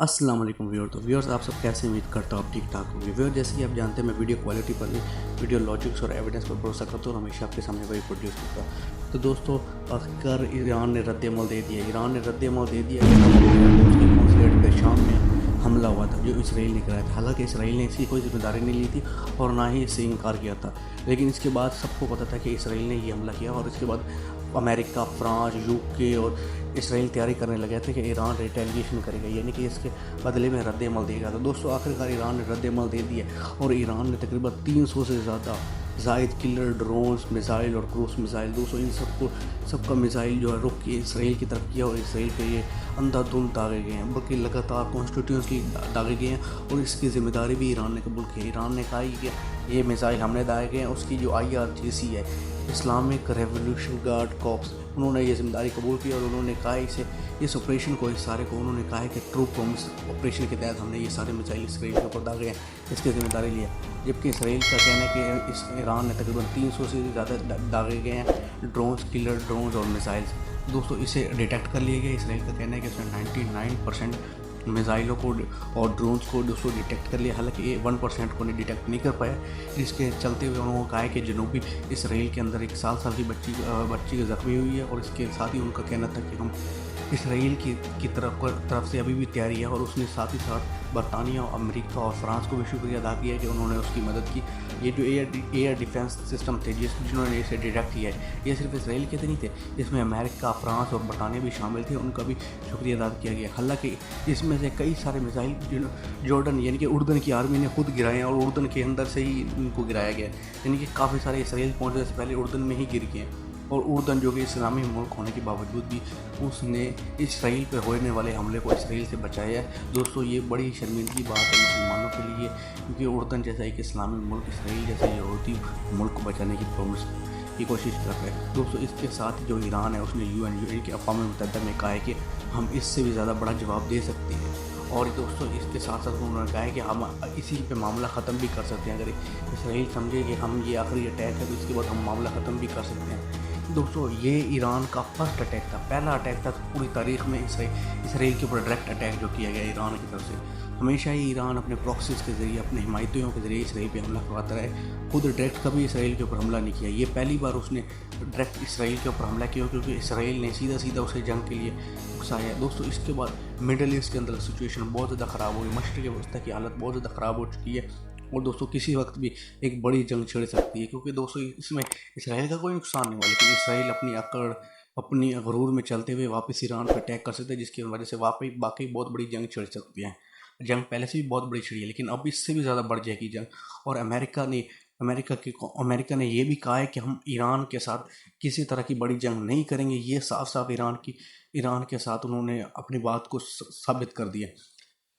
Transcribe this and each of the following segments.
अस्सलाम वालेकुम व्यूअर। तो व्यूअर्स, आप सब कैसे, उम्मीद करता हूँ आप ठीक ठाक होंगे। व्यूअर, जैसे कि आप जानते हैं मैं वीडियो क्वालिटी पर नहीं, वीडियो लॉजिक्स और एविडेंस पर भरोसा करता हूँ और हमेशा आपके सामने वही प्रोड्यूस करता हूँ। तो दोस्तों, आखिरकार ईरान ने रद्द-ए-अमल दे दिया। ईरान ने रद्द-ए-अमल दे दिया। उसके कॉन्सुलेट पे शाम में हमला हुआ था जो इसराइल ने कराया था। हालांकि इसराइल ने इसकी कोई जिम्मेदारी नहीं ली थी और ना ही इससे इनकार किया था, लेकिन इसके बाद सबको पता था कि इसराइल ने ये हमला किया और इसके बाद अमेरिका, फ्रांस, यूके और इसराइल तैयारी करने लगे थे कि ईरान रिटेलिएशन करेगा, यानी कि इसके बदले में रद्द-ए-अमल देगा। तो दोस्तों, आखिरकार ईरान ने रद्द-ए-अमल दे दिया और ईरान ने तकरीबन 300 से ज़्यादा जायद किलर ड्रोन्स, मिसाइल और क्रूज मिसाइल, दोस्तों इन सबका मिसाइल जो है रुख के इसराइल की तरफ किया और इसराइल पे ये अंधाधुंध दागे गए हैं, बल्कि लगातार कॉन्स्टिट्यूंसली दागे गए हैं और इसकी ज़िम्मेदारी भी ईरान ने कबूल की है। ईरान ने कहा कि ये मिसाइल हमने दागे गए हैं। उसकी जो IRGC है, इस्लामिक रेवोल्यूशन गार्ड कॉर्प्स, उन्होंने ये जिम्मेदारी कबूल की और उन्होंने कहा इस ऑपरेशन को, इस सारे को उन्होंने कहा है कि ट्रू प्रॉमिस ऑपरेशन के तहत हमने ये सारे मिसाइल इसराइल के ऊपर दागे हैं, इसकी जिम्मेदारी ली है। जबकि इसराइल का कहना है कि इस ईरान ने तकरीबन 300 से ज़्यादा दागे गए हैं ड्रोन्स, किलर ड्रोन्स और मिसाइल्स। दोस्तों, इसे डिटेक्ट कर लिए गए। इसराइल का कहना है कि इसमें 99% मिसाइलों को और ड्रोन्स को दोस्तों डिटेक्ट कर लिया। हालांकि 1% को नहीं डिटेक्ट नहीं कर पाया, जिसके चलते हुए उन्होंने कहा है कि जनूबी इसराइल के अंदर एक साल की बच्ची ज़ख्मी हुई है और इसके साथ ही उनका कहना था कि हम इसराइल की तरफ से अभी भी तैयारी है और उसने साथ ही साथ बरतानिया, अमेरिका और फ्रांस को भी शुक्रिया अदा किया कि उन्होंने उसकी मदद की। ये जो एयर डिफेंस सिस्टम थे जिन्होंने इसे डिटेक्ट किया है, ये सिर्फ इसराइल के नहीं थे, इसमें अमेरिका, फ्रांस और बरतानिया भी शामिल थे, उनका भी शुक्रिया अदा किया गया। हालांकि इसमें से कई सारे मिसाइल जॉर्डन यानी कि उर्दन की आर्मी ने खुद गिराए हैं और उर्दन के अंदर से ही इनको गिराया गया, यानी कि काफ़ी सारे इसराइल पहुँचने से पहले उर्दन में ही गिर गए हैं। और उर्दन जो कि इस्लामी मुल्क होने के बावजूद भी उसने इसराइल पर होने वाले हमले को इसराइल से बचाया है। दोस्तों, ये बड़ी शर्मिंदगी बात है मुसलमानों के लिए, क्योंकि उर्दन जैसा एक इस्लामी मुल्क इसराइल जैसे यहूदी मुल्क को बचाने की कोशिश कर रहे हैं। दोस्तों, इसके साथ जो ईरान है उसने UN के अक़वाम मुत्तहिदा में कहा है कि हम इससे भी ज़्यादा बड़ा जवाब दे सकते हैं। और दोस्तों, इसके साथ साथ उन्होंने कहा है कि हम इसी पे मामला ख़त्म भी कर सकते हैं। अगर इसराइल समझे कि हम ये आखिरी अटैक है तो इसके बाद हम मामला ख़त्म भी कर सकते हैं। दोस्तों, ये ईरान का फर्स्ट अटैक था, पहला अटैक था पूरी तारीख में इसराइल के ऊपर डायरेक्ट अटैक जो किया गया ईरान की तरफ से। हमेशा ही ईरान अपने प्रॉक्सीज के ज़रिए, अपने हिमायतियों के ज़रिए इसराइल पे हमला करवाता रहे, खुद डायरेक्ट कभी इसराइल के ऊपर हमला नहीं किया। ये पहली बार उसने डायरेक्ट इसराइल के ऊपर हमला किया क्योंकि इसराइल ने सीधा उसे जंग के लिए उकसाया। दोस्तों, इसके बाद मिडल ईस्ट के अंदर सिचुएशन बहुत ज़्यादा ख़राब हुई, मशरिक़ वस्ती की हालत बहुत ज़्यादा ख़राब हो चुकी है और दोस्तों किसी वक्त भी एक बड़ी जंग छिड़ सकती है, क्योंकि दोस्तों इसमें इसराइल का कोई नुकसान नहीं हुआ, लेकिन इसराइल अपनी अकड़, अपनी गरूर में चलते हुए वापस ईरान पर अटैक कर सकते हैं, जिसकी वजह से वाकई बहुत बड़ी जंग छिड़ सकती है। जंग पहले से भी बहुत बड़ी छिड़ी है, लेकिन अब इससे भी ज़्यादा बढ़ जाएगी जंग। और अमेरिका ने यह भी कहा है कि हम ईरान के साथ किसी तरह की बड़ी जंग नहीं करेंगे। ये साफ साफ ईरान के साथ उन्होंने अपनी बात को साबित कर दिया।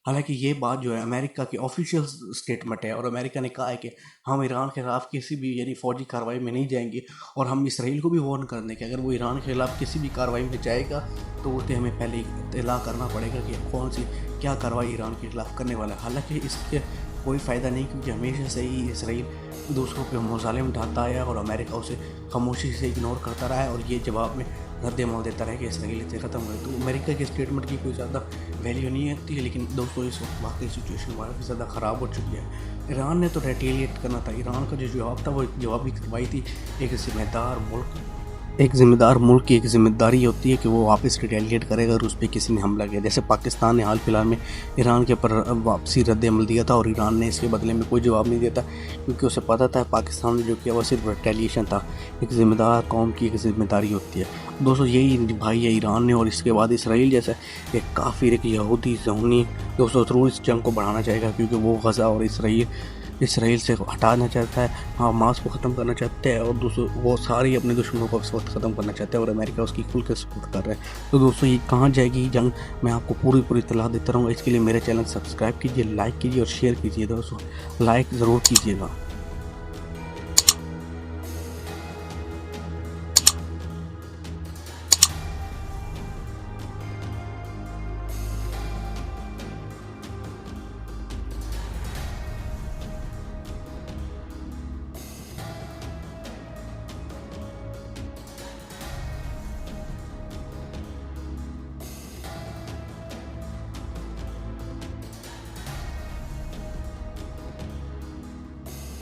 हालांकि ये बात जो है अमेरिका की ऑफिशियल स्टेटमेंट है और अमेरिका ने कहा है कि हम ईरान के खिलाफ किसी भी यानी फ़ौजी कार्रवाई में नहीं जाएंगे और हम इसराइल को भी वार्न कर दें कि अगर वो ईरान के खिलाफ किसी भी कार्रवाई में जाएगा तो उसे हमें पहले इत्तला करना पड़ेगा कि कौन सी क्या कार्रवाई ईरान के खिलाफ करने वाला है। हालांकि इसके कोई फ़ायदा नहीं, क्योंकि हमेशा से ही इसराइल दूसरों पे मुज़ालिम ढाता आया और अमेरिका उसे खामोशी से इग्नोर करता रहा है और ये जवाब में रद्द-ए-अमल देता रहा है कि इसराइल इसे ख़त्म हो। तो अमेरिका के स्टेटमेंट की कोई ज़्यादा वैल्यू नहीं होती है, लेकिन दोस्तों इस वक्त वाकई सिचुएशन काफ़ी ज़्यादा ख़राब हो चुकी है। ईरान ने तो रिटेलिएट करना था, ईरान का जो जवाब था वो जवाब भी कार्रवाई थी। एक ज़िम्मेदार मुल्क की एक ज़िम्मेदारी होती है कि वो वापस रिटेलिएट करेगा अगर उस पर किसी ने हमला किया। जैसे पाकिस्तान ने हाल फिलहाल में ईरान के ऊपर वापसी रद्द-ए-अमल दिया था और ईरान ने इसके बदले में कोई जवाब नहीं दिया था, क्योंकि उसे पता था पाकिस्तान ने जो किया वो सिर्फ रिटेलिएशन था। एक ज़िम्मेदार कौम की एक ज़िम्मेदारी होती है। दोस्तों, यही निभाई है ईरान ने और इसके बाद इसराइल जैसा एक काफिर, एक यहूदी ज़हूनी दोस्तों ज़रूर इस जंग को बढ़ाना चाहेगा, क्योंकि वो गज़ा और इसराइल से हटाना चाहता है, हमास को ख़त्म करना चाहता है और दोस्तों वो सारी अपने दुश्मनों को इस वक्त ख़त्म करना चाहता है और अमेरिका उसकी खुल के सपोर्ट कर रहा है। तो दोस्तों, ये कहाँ जाएगी जंग, मैं आपको पूरी इत्तला देता रहूँगा। इसके लिए मेरे चैनल सब्सक्राइब कीजिए, लाइक कीजिए और शेयर कीजिए। दोस्तों, लाइक ज़रूर कीजिएगा।